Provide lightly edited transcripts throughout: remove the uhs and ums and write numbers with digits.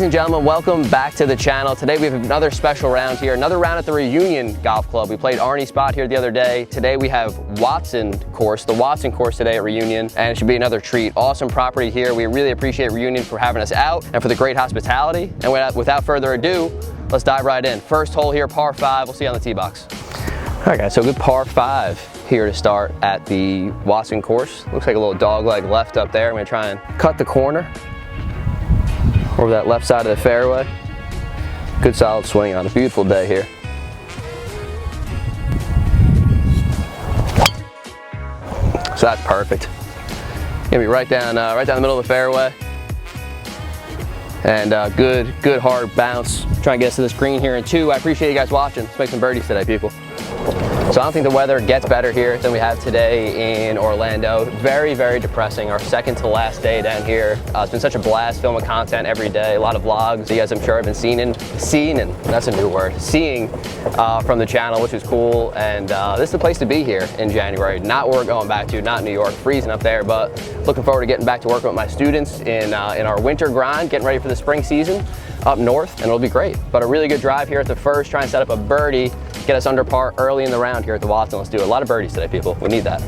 and gentlemen, welcome back to the channel. Today we have another special round here, another round at the Reunion Golf Club. We played Arnie's spot here the other day. Today we have Watson course, the Watson course today at Reunion, and it should be another treat. Awesome property here. We really appreciate Reunion for having us out and for the great hospitality. And without further ado, let's dive right in. First hole here, par 5. We'll see you on the tee box. All right, guys, so good par 5 here to start at the Watson course. Looks like a little dog leg left up there. I'm gonna try and cut the corner over that left side of the fairway. Good solid swing on a beautiful day here. So that's perfect. Gonna be right down the middle of the fairway. And good hard bounce. Try and get us to this green here in 2. I appreciate you guys watching. Let's make some birdies today, people. So I don't think the weather gets better here than we have today in Orlando. Very, very depressing. Our second to last day down here. It's been such a blast filming content every day. A lot of vlogs you guys I'm sure have been seeing, that's a new word, seeing from the channel, which is cool. And this is the place to be here in January. Not where we're going back to, not New York, freezing up there, but looking forward to getting back to working with my students in our winter grind, getting ready for the spring season up north, and it'll be great. But a really good drive here at the first, try and set up a birdie, get us under par early in the round here at the Watson. Let's do a lot of birdies today, people. We need that.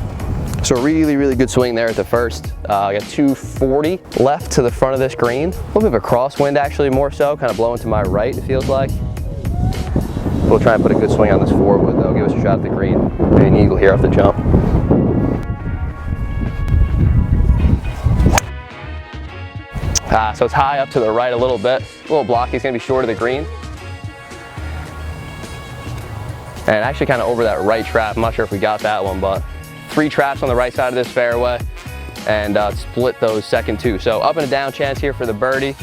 So really good swing there at the first. I got 240 left to the front of this green. A little bit of a crosswind actually, more so, kind of blowing to my right, it feels like. We'll try and put a good swing on this forward though, give us a shot at the green. Maybe an eagle here off the jump. So it's high up to the right a little bit. A little blocky, it's gonna be short of the green. And actually kind of over that right trap. I'm not sure if we got that one, but 3 traps on the right side of this fairway and split those second 2. So up and a down chance here for the birdie,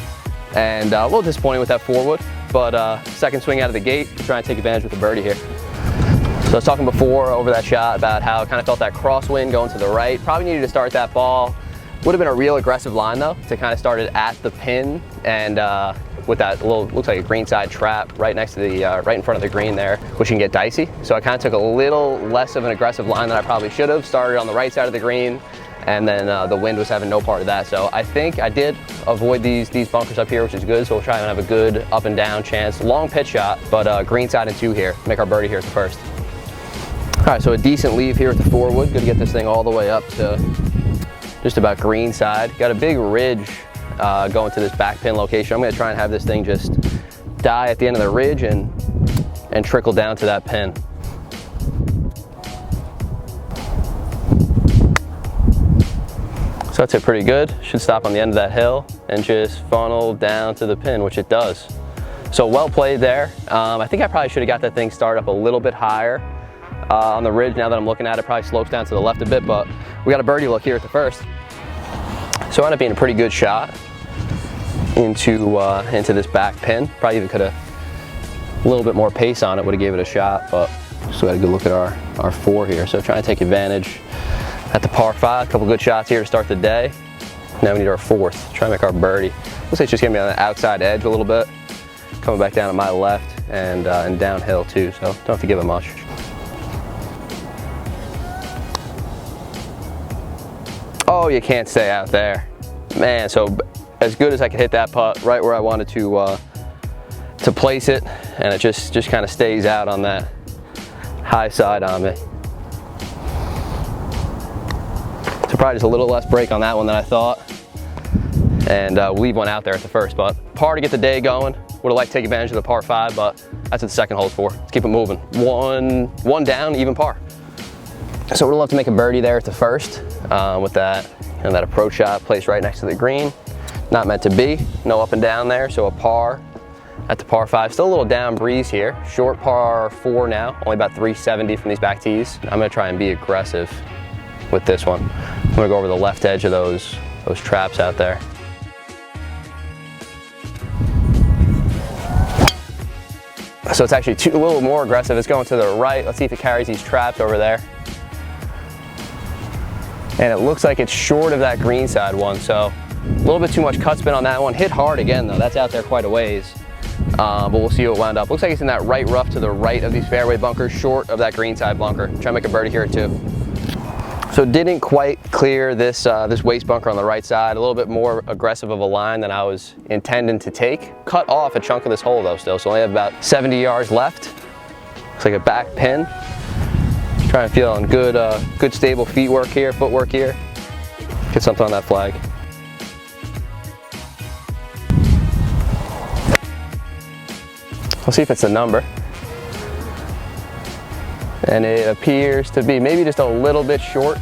and a little disappointing with that forward, but second swing out of the gate, trying to take advantage with the birdie here. So I was talking before over that shot about how I kind of felt that crosswind going to the right. Probably needed to start that ball. Would have been a real aggressive line though, to kind of start it at the pin and with that little, looks like a greenside trap right next to the, right in front of the green there, which can get dicey. So I kind of took a little less of an aggressive line than I probably should have. Started on the right side of the green, and then the wind was having no part of that. So I think I did avoid these bunkers up here, which is good. So we'll try and have a good up and down chance. Long pitch shot, but greenside and 2 here. Make our birdie here at the first. All right, so a decent leave here at the forward. Good to get this thing all the way up to just about greenside. Got a big ridge going to this back pin location. I'm gonna try and have this thing just die at the end of the ridge and trickle down to that pin. So that's it pretty good. Should stop on the end of that hill and just funnel down to the pin, which it does. So well played there. I think I probably should have got that thing started up a little bit higher on the ridge. Now that I'm looking at it, probably slopes down to the left a bit, but we got a birdie look here at the first. So it ended up being a pretty good shot into this back pin. Probably even could have a little bit more pace on it, would have gave it a shot, but still had a good look at our 4 here. So trying to take advantage at the par 5. A couple good shots here to start the day. Now we need our 4th. Try and make our birdie. Looks like it's just gonna be on the outside edge a little bit. Coming back down to my left and downhill too, so don't have to give it much. Oh, you can't stay out there. Man, so as good as I could hit that putt right where I wanted to place it, and it just kind of stays out on that high side on me. So probably just a little less break on that one than I thought. And we'll leave one out there at the first, but par to get the day going. Would have liked to take advantage of the par 5, but that's what the second hole's for. Let's keep it moving. One down, even par. So we'd love to make a birdie there at the first with that, that approach shot placed right next to the green. Not meant to be, no up and down there, so a par at the par 5. Still a little down breeze here. Short par 4 now, only about 370 from these back tees. I'm gonna try and be aggressive with this one. I'm gonna go over the left edge of those traps out there. So it's actually a little more aggressive. It's going to the right. Let's see if it carries these traps over there. And it looks like it's short of that greenside one, so a little bit too much cut spin on that one. Hit hard again though, that's out there quite a ways. But we'll see what it wound up. Looks like it's in that right rough to the right of these fairway bunkers, short of that greenside bunker. Try to make a birdie here at 2. So didn't quite clear this this waste bunker on the right side. A little bit more aggressive of a line than I was intending to take. Cut off a chunk of this hole though still, so only have about 70 yards left. Looks like a back pin. Just trying to feel on good, good stable footwork here. Get something on that flag. We'll see if it's a number. And it appears to be maybe just a little bit short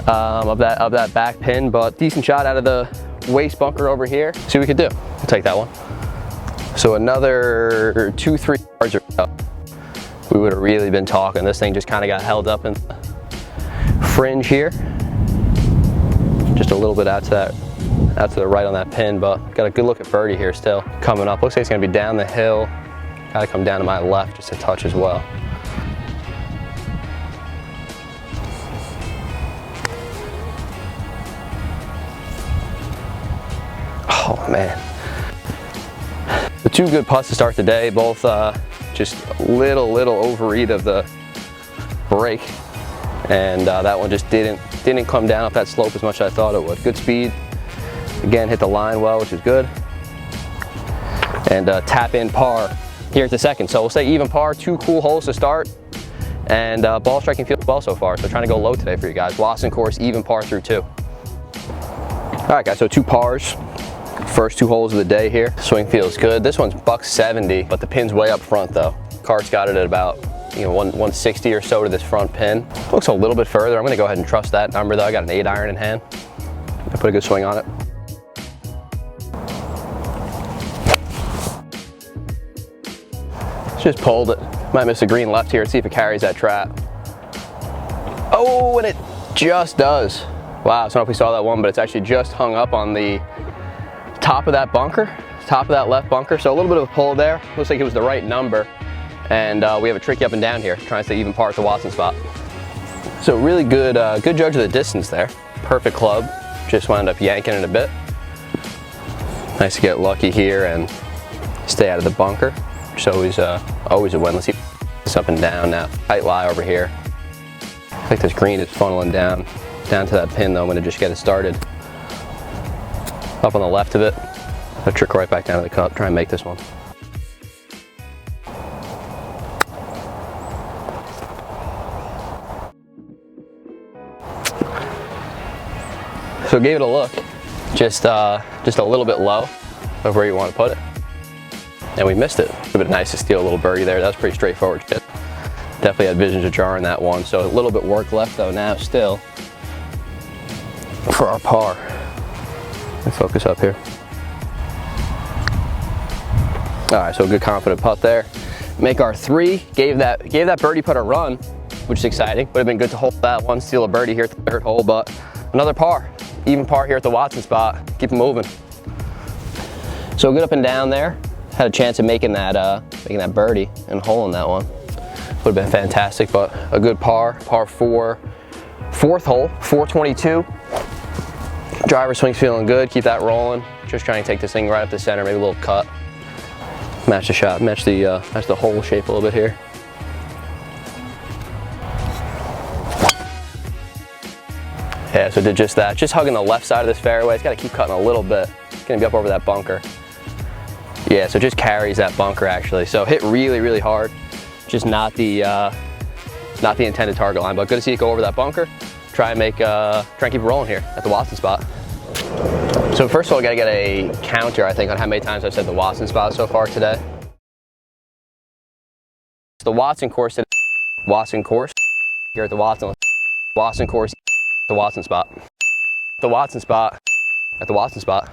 of that back pin, but decent shot out of the waste bunker over here. See what we could do. We'll take that one. So another 2-3 yards or so. We would have really been talking. This thing just kind of got held up in the fringe here. Just a little bit out to the right on that pin, but got a good look at birdie here still. Coming up, looks like it's gonna be down the hill. Gotta come down to my left just a touch as well. Oh man. The two good putts to start the day, both just little overeat of the break. And that one just didn't come down up that slope as much as I thought it would. Good speed. Again, hit the line well, which is good. And tap in par here at the second. So we'll say even par, 2 cool holes to start. And ball striking feels well so far. So trying to go low today for you guys. Watson course, even par through 2. All right guys, so 2 pars. First 2 holes of the day here. Swing feels good. This one's $170, but the pin's way up front though. Cart's got it at about 160 or so to this front pin. Looks a little bit further. I'm gonna go ahead and trust that number though. I got an 8 iron in hand. I put a good swing on it. Just pulled it. Might miss a green left here. See if it carries that trap. Oh, and it just does. Wow, I don't know if we saw that one, but it's actually just hung up on the top of that bunker, top of that left bunker. So a little bit of a pull there. Looks like it was the right number. And we have a tricky up and down here, trying to stay even par at the Watson spot. So really good, good judge of the distance there. Perfect club. Just wound up yanking it a bit. Nice to get lucky here and stay out of the bunker. Which is always a win. Let's see this up and down now. Tight lie over here. I think this green is funneling down to that pin though. I'm gonna just get it started. Up on the left of it. I'll trick right back down to the cup, try and make this one. So gave it a look, just a little bit low of where you want to put it. And we missed it. It would have been nice to steal a little birdie there. That was pretty straightforward. Definitely had visions ajar in that one. So a little bit work left though now still for our par. Let's focus up here. All right, so a good confident putt there. Make our 3. Gave that birdie putt a run, which is exciting. Would have been good to hold that one, steal a birdie here at the 3rd hole, but another par. Even par here at the Watson spot. Keep it moving. So good up and down there. Had a chance of making that birdie and holing that one. Would have been fantastic, but a good par 4, 4th hole, 422. Driver swing's feeling good. Keep that rolling. Just trying to take this thing right up the center, maybe a little cut. Match the shot, match the hole shape a little bit here. Yeah, so did just that. Just hugging the left side of this fairway. It's got to keep cutting a little bit. It's gonna be up over that bunker. Yeah, so just carries that bunker actually. So hit really hard. Just not the intended target line, but good to see it go over that bunker. Try and keep it rolling here at the Watson spot. So first of all, I gotta get a counter, I think, on how many times I've said the Watson spot so far today. It's the Watson course today. Watson course here at the Watson course, the Watson spot. The Watson spot at the Watson spot.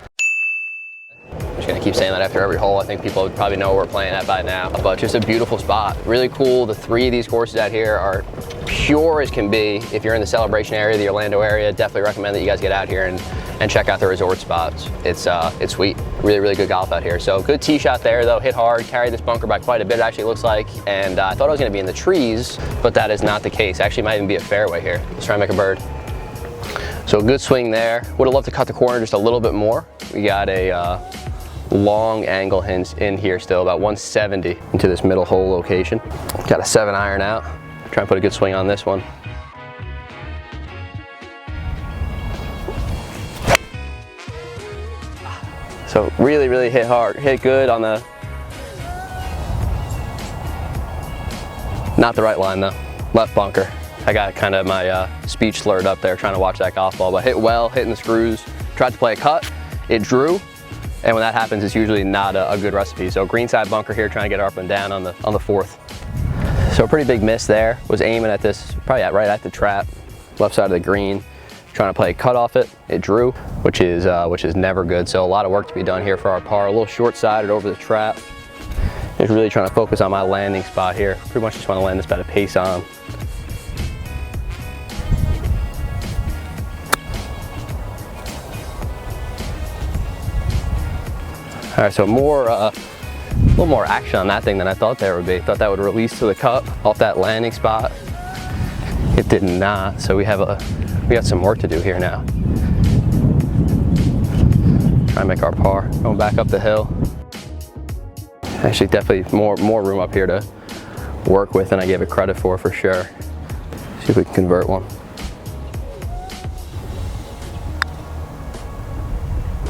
I'm just gonna keep saying that after every hole. I think people would probably know where we're playing at by now, but just a beautiful spot. Really cool. The 3 of these courses out here are pure as can be. If you're in the Celebration area, the Orlando area, definitely recommend that you guys get out here and check out the resort spots. It's sweet. Really good golf out here. So good tee shot there though, hit hard, carried this bunker by quite a bit, it actually looks like, and I thought I was gonna be in the trees, but that is not the case. Actually might even be a fairway here. Let's try and make a bird. So good swing there. Would have loved to cut the corner just a little bit more. We got a long angle in here still, about 170 into this middle hole location. Got a 7 iron out. Try and put a good swing on this one. So really, really hit hard, hit good on the, not the right line though, left bunker. I got kind of my speech slurred up there trying to watch that golf ball, but hit well, hitting the screws, tried to play a cut, it drew, and when that happens, it's usually not a good recipe. So greenside bunker here, trying to get her up and down on the fourth. So a pretty big miss there, was aiming at this, probably right at the trap, left side of the green, trying to play a cut off it, it drew, which is never good. So a lot of work to be done here for our par, a little short-sided over the trap. Just really trying to focus on my landing spot here. Pretty much just want to land this about a pace on. All right, so a little more action on that thing than I thought there would be. Thought that would release to the cup off that landing spot. It did not, so we got some work to do here now. Try and make our par, going back up the hill. Actually, definitely more room up here to work with than I gave it credit for sure. See if we can convert one.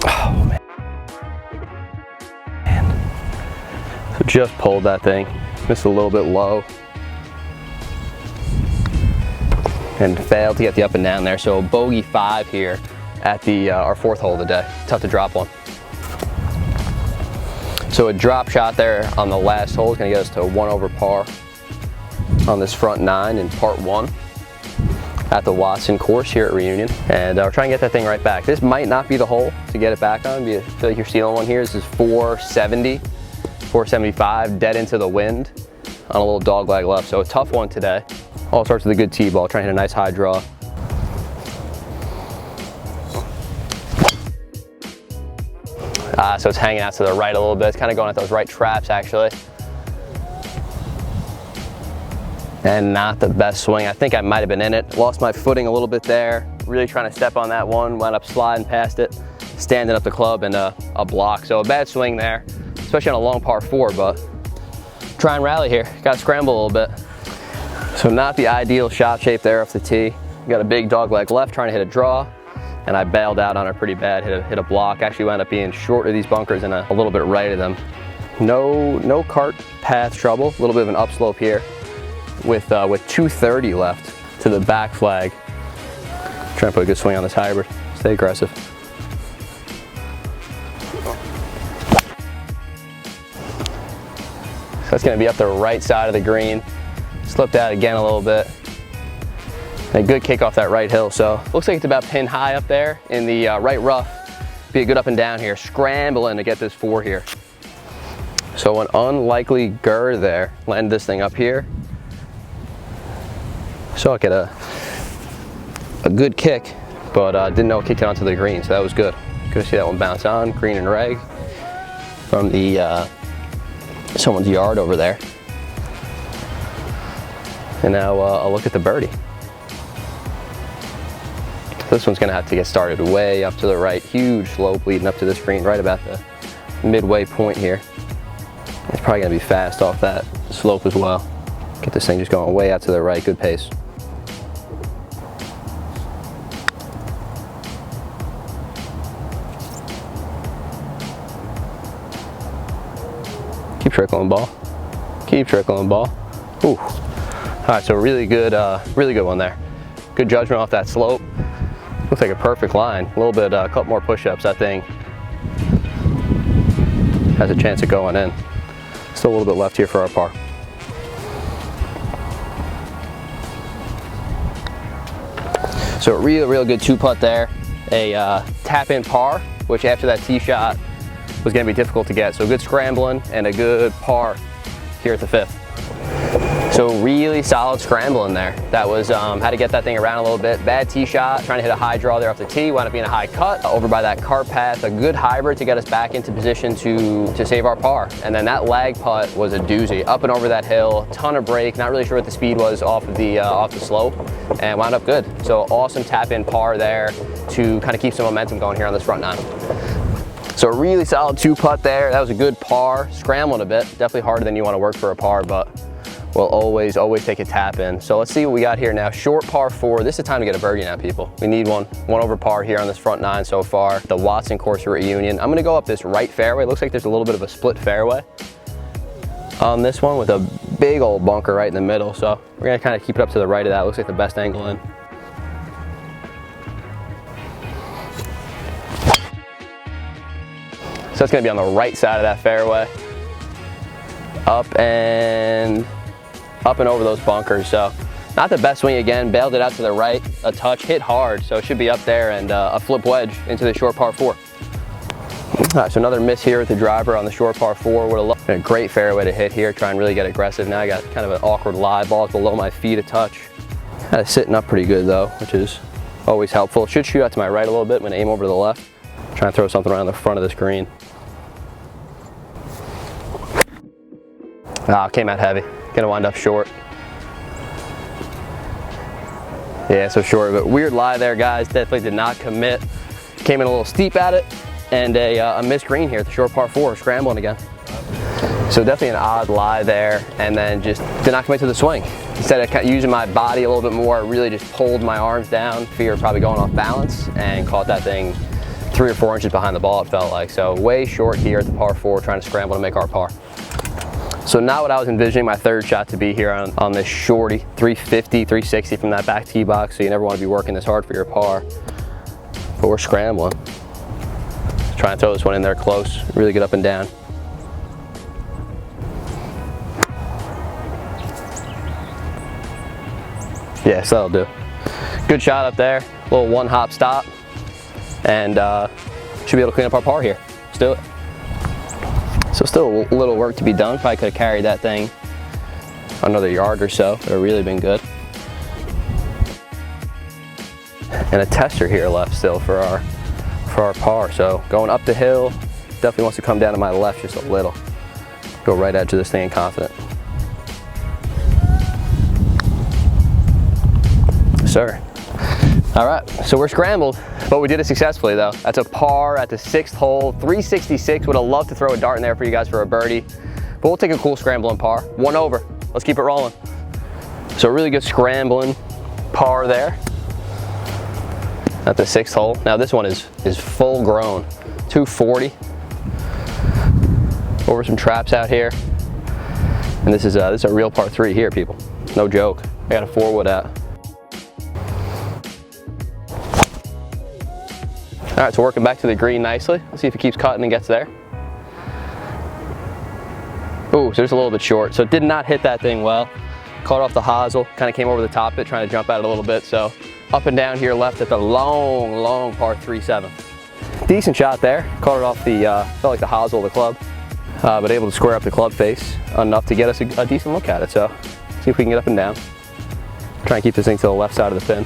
Oh, man. So just pulled that thing, missed a little bit low. And failed to get the up and down there. So bogey 5 here at our 4th hole of the day. Tough to drop one. So a drop shot there on the last hole is going to get us to 1 over par on this front 9 in part 1 at the Watson course here at Reunion. And we're trying to get that thing right back. This might not be the hole to get it back on. I feel like you're stealing one here. This is 470, 475, dead into the wind on a little dog leg left. So a tough one today. All starts with a good tee ball, trying to hit a nice high draw. So it's hanging out to the right a little bit. It's kind of going at those right traps actually. And not the best swing. I think I might have been in it. Lost my footing a little bit there. Really trying to step on that one, wound up sliding past it, standing up the club and a block. So a bad swing there, especially on a long par 4, but try and rally here. Got to scramble a little bit. So not the ideal shot shape there off the tee. Got a big dog leg left, trying to hit a draw, and I bailed out on it pretty bad, hit a block. Actually wound up being short of these bunkers and a little bit right of them. No cart path trouble, a little bit of an upslope here with 230 left to the back flag. Trying to put a good swing on this hybrid, stay aggressive. So that's gonna be up the right side of the green. Slipped out again a little bit. A good kick off that right hill, so looks like it's about pin high up there in the right rough. Be a good up and down here, scrambling to get this 4 here. So an unlikely gur there, landed this thing up here. So I get a good kick, but didn't know it kicked it onto the green, so that was good. Good to see that one bounce on, green and reg from the someone's yard over there. And now I'll look at the birdie. This one's gonna have to get started way up to the right. Huge slope leading up to this green, right about the midway point here. It's probably gonna be fast off that slope as well. Get this thing just going way out to the right, good pace. Keep trickling ball. Keep trickling ball. Ooh. All right, so really good one there. Good judgment off that slope. Looks like a perfect line. A little bit, a couple more push-ups, that thing has a chance of going in. Still a little bit left here for our par. So a real good 2-putt there. A tap-in par, which after that tee shot was gonna be difficult to get. So good scrambling and a good par here at the 5th. So really solid scramble in there. That was, had to get that thing around a little bit. Bad tee shot, trying to hit a high draw there off the tee, wound up being a high cut over by that cart path. A good hybrid to get us back into position to save our par. And then that lag putt was a doozy. Up and over that hill, ton of break, not really sure what the speed was off the slope, and wound up good. So awesome tap in par there to kind of keep some momentum going here on this front 9. So a really solid 2-putt there. That was a good par, scrambling a bit. Definitely harder than you want to work for a par, but will always take a tap in. So let's see what we got here now. Short par 4. This is the time to get a birdie now, people. We need one over par here on this front 9 so far. The Watson course we're at Union. I'm gonna go up this right fairway. Looks like there's a little bit of a split fairway on this one with a big old bunker right in the middle. So we're gonna kind of keep it up to the right of that. Looks like the best angle in. So it's gonna be on the right side of that fairway. Up and over those bunkers. So not the best swing again, bailed it out to the right, a touch, hit hard, so it should be up there, and a flip wedge into the short par 4. All right, so another miss here with the driver on the short par 4. Would have loved a great fairway to hit here, try and really get aggressive. Now I got kind of an awkward lie, ball below my feet a touch. Kind of sitting up pretty good though, which is always helpful. Should shoot out to my right a little bit, I'm gonna aim over to the left. Trying to throw something around the front of the screen. Ah, came out heavy. Gonna wind up short. Yeah, so short, but weird lie there, guys. Definitely did not commit. Came in a little steep at it, and a missed green here at the short par 4, scrambling again. So definitely an odd lie there, and then just did not commit to the swing. Instead of using my body a little bit more, I really just pulled my arms down, fear of probably going off balance, and caught that thing 3 or 4 inches behind the ball, it felt like. So way short here at the par 4, trying to scramble to make our par. So not what I was envisioning my third shot to be here on this shorty, 350, 360 from that back tee box, so you never want to be working this hard for your par. But we're scrambling. Try and throw this one in there close, really get up and down. Yeah, so that'll do. Good shot up there, a little one hop stop, and should be able to clean up our par here. Let's do it. So still a little work to be done. Probably could have carried that thing another yard or so. It would have really been good. And a tester here left still for our par. So going up the hill, definitely wants to come down to my left just a little. Go right edge of this thing confident. Sir. All right, so we're scrambled, but we did it successfully though. That's a par at the 6th hole, 366. Would have loved to throw a dart in there for you guys for a birdie, but we'll take a cool scrambling par. 1 over, let's keep it rolling. So a really good scrambling par there at the 6th hole. Now this one is full grown, 240. Over some traps out here. And this is a real par 3 here, people. No joke, I got a 4-wood out. All right, so working back to the green nicely. Let's see if it keeps cutting and gets there. Ooh, so just a little bit short. So it did not hit that thing well. Caught off the hosel, kind of came over the top of it, trying to jump out a little bit. So up and down here left at the long par 3-7. Decent shot there. Caught it off the, felt like the hosel of the club. But able to square up the club face enough to get us a decent look at it. So see if we can get up and down. Try and keep this thing to the left side of the pin.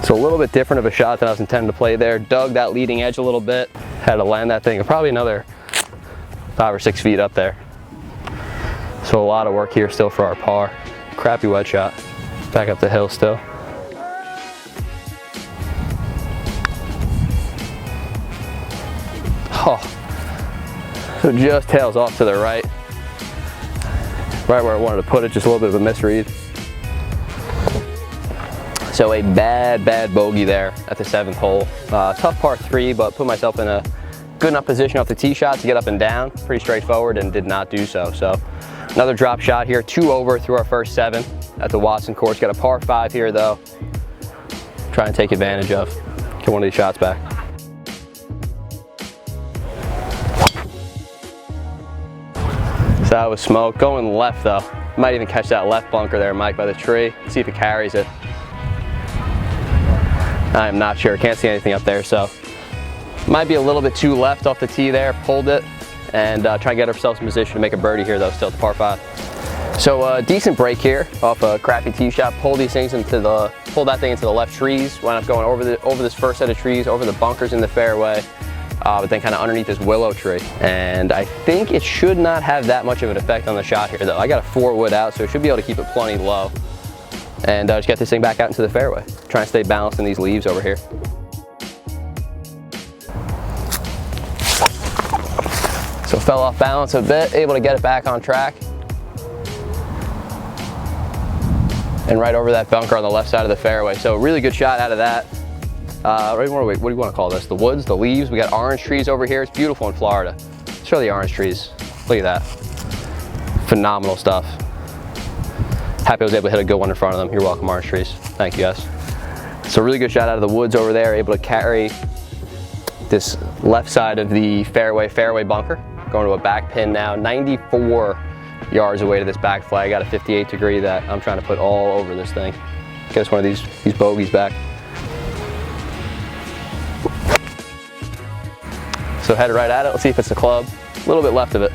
So a little bit different of a shot than I was intending to play there. Dug that leading edge a little bit. Had to land that thing probably another 5 or 6 feet up there. So a lot of work here still for our par. Crappy wedge shot. Back up the hill still. Oh. So just tails off to the right. Right where I wanted to put it, just a little bit of a misread. So a bad bogey there at the 7th hole. Tough par 3, but put myself in a good enough position off the tee shot to get up and down. Pretty straightforward, and did not do so. So another drop shot here, 2 over through our first 7 at the Watson course. Got a par 5 here though. Try and take advantage of. Get one of these shots back. So that was smoke. Going left though. Might even catch that left bunker there, Mike, by the tree. See if it carries it. I'm not sure, can't see anything up there, so might be a little bit too left off the tee there, pulled it, and try and get ourselves in position to make a birdie here though, still at the par 5. So decent break here off a crappy tee shot, pull that thing into the left trees, wound up going over this first set of trees, over the bunkers in the fairway, but then kind of underneath this willow tree. And I think it should not have that much of an effect on the shot here though. I got a 4-wood out, so it should be able to keep it plenty low. And just get this thing back out into the fairway. Try and stay balanced in these leaves over here. fell off balance a bit, able to get it back on track. And right over that bunker on the left side of the fairway. So really good shot out of that. What do you want to call this? The woods, the leaves. We got orange trees over here. It's beautiful in Florida. Show the orange trees. Look at that. Phenomenal stuff. Happy I was able to hit a good one in front of them. You're welcome, orange trees. Thank you, guys. So really good shot out of the woods over there. Able to carry this left side of the fairway bunker. Going to a back pin now. 94 yards away to this back flag. Got a 58 degree that I'm trying to put all over this thing. Get us one of these bogeys back. So head right at it. Let's see if it's the club. A little bit left of it.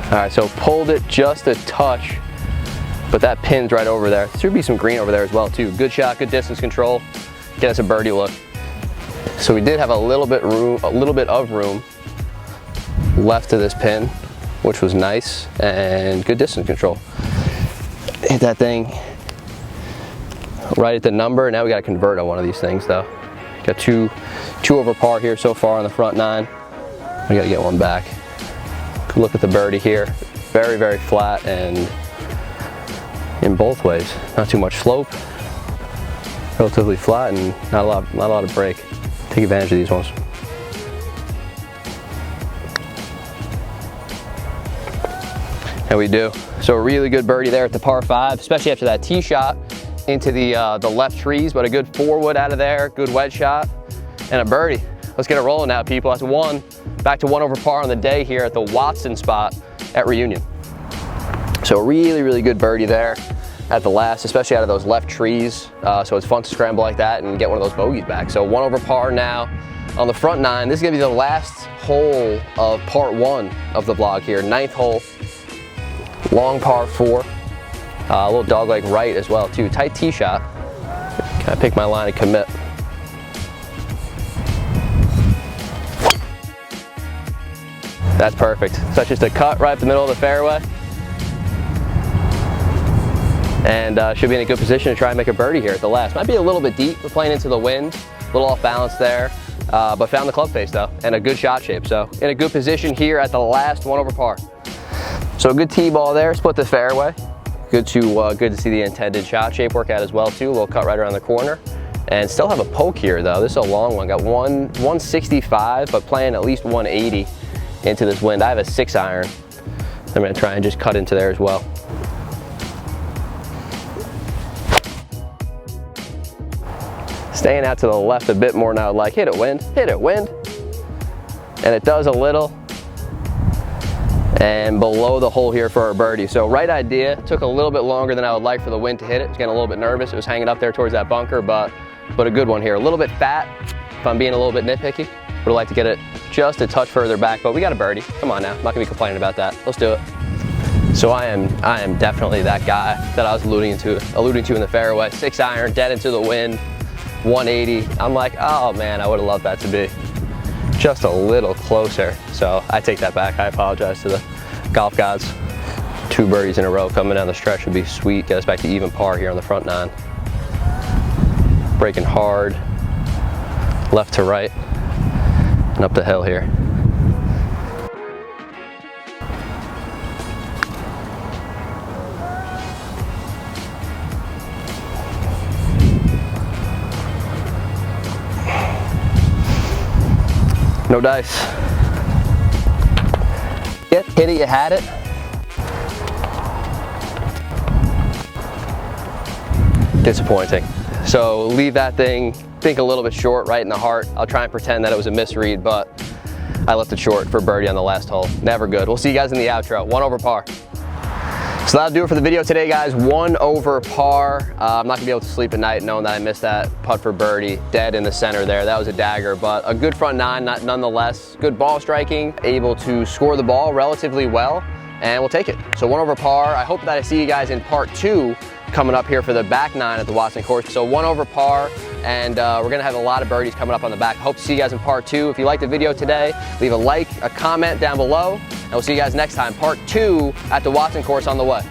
All right, so pulled it just a touch, but that pin's right over there. There should be some green over there as well too. Good shot, good distance control. Get us a birdie look. So we did have a little bit of room left to this pin, which was nice, and good distance control. Hit that thing right at the number. Now we got to convert on one of these things though. Got two over par here so far on the front nine. We got to get one back. Good look at the birdie here. Very, very flat and in both ways. Not too much slope. Relatively flat and not a lot of break. Take advantage of these ones. And we do. So a really good birdie there at the par 5, especially after that tee shot into the left trees, but a good 4-wood out of there, good wedge shot, and a birdie. Let's get it rolling now, people. That's one. Back to 1 over par on the day here at the Watson spot at Reunion. So really, really good birdie there at the last, especially out of those left trees. So it's fun to scramble like that and get one of those bogeys back. So 1 over par now on the front 9. This is gonna be the last hole of part 1 of the vlog here. 9th hole, long par 4. A little dog-leg right as well too. Tight tee shot. Can I pick my line and commit? That's perfect. So that's just a cut right up the middle of the fairway. And should be in a good position to try and make a birdie here at the last. Might be a little bit deep. We're playing into the wind. A little off balance there. But found the club face though, and a good shot shape. So in a good position here at the last 1 over par. So a good tee ball there, split the fairway. Good to see the intended shot shape work out as well too. A little cut right around the corner. And still have a poke here though. This is a long one. Got 165, but playing at least 180 into this wind. I have a 6-iron. I'm gonna try and just cut into there as well. Staying out to the left a bit more now, like hit it wind, hit it wind. And it does a little. And below the hole here for our birdie. So right idea, took a little bit longer than I would like for the wind to hit it. I was getting a little bit nervous. It was hanging up there towards that bunker, but a good one here. A little bit fat, if I'm being a little bit nitpicky. Would like to get it just a touch further back, but we got a birdie. Come on now, I'm not gonna be complaining about that. Let's do it. So I am definitely that guy that I was alluding to in the fairway. 6-iron, dead into the wind, 180. I'm like, oh man, I would have loved that to be just a little closer. So I take that back. I apologize to the golf gods. 2 birdies in a row coming down the stretch would be sweet. Get us back to even par here on the front 9. Breaking hard, left to right, and up the hill here. No dice. Hit it, you had it. Disappointing. So leave that thing, think a little bit short, right in the heart. I'll try and pretend that it was a misread, but I left it short for birdie on the last hole. Never good. We'll see you guys in the outro. 1 over par. So that'll do it for the video today, guys. 1 over par. I'm not gonna be able to sleep at night knowing that I missed that putt for birdie, dead in the center there. That was a dagger, but a good front 9 nonetheless. Good ball striking, able to score the ball relatively well, and we'll take it. So 1 over par. I hope that I see you guys in part 2 coming up here for the back 9 at the Watson course. So 1 over par, and we're gonna have a lot of birdies coming up on the back. Hope to see you guys in part 2. If you liked the video today, leave a like, a comment down below, and we'll see you guys next time. Part 2 at the Watson course on the way.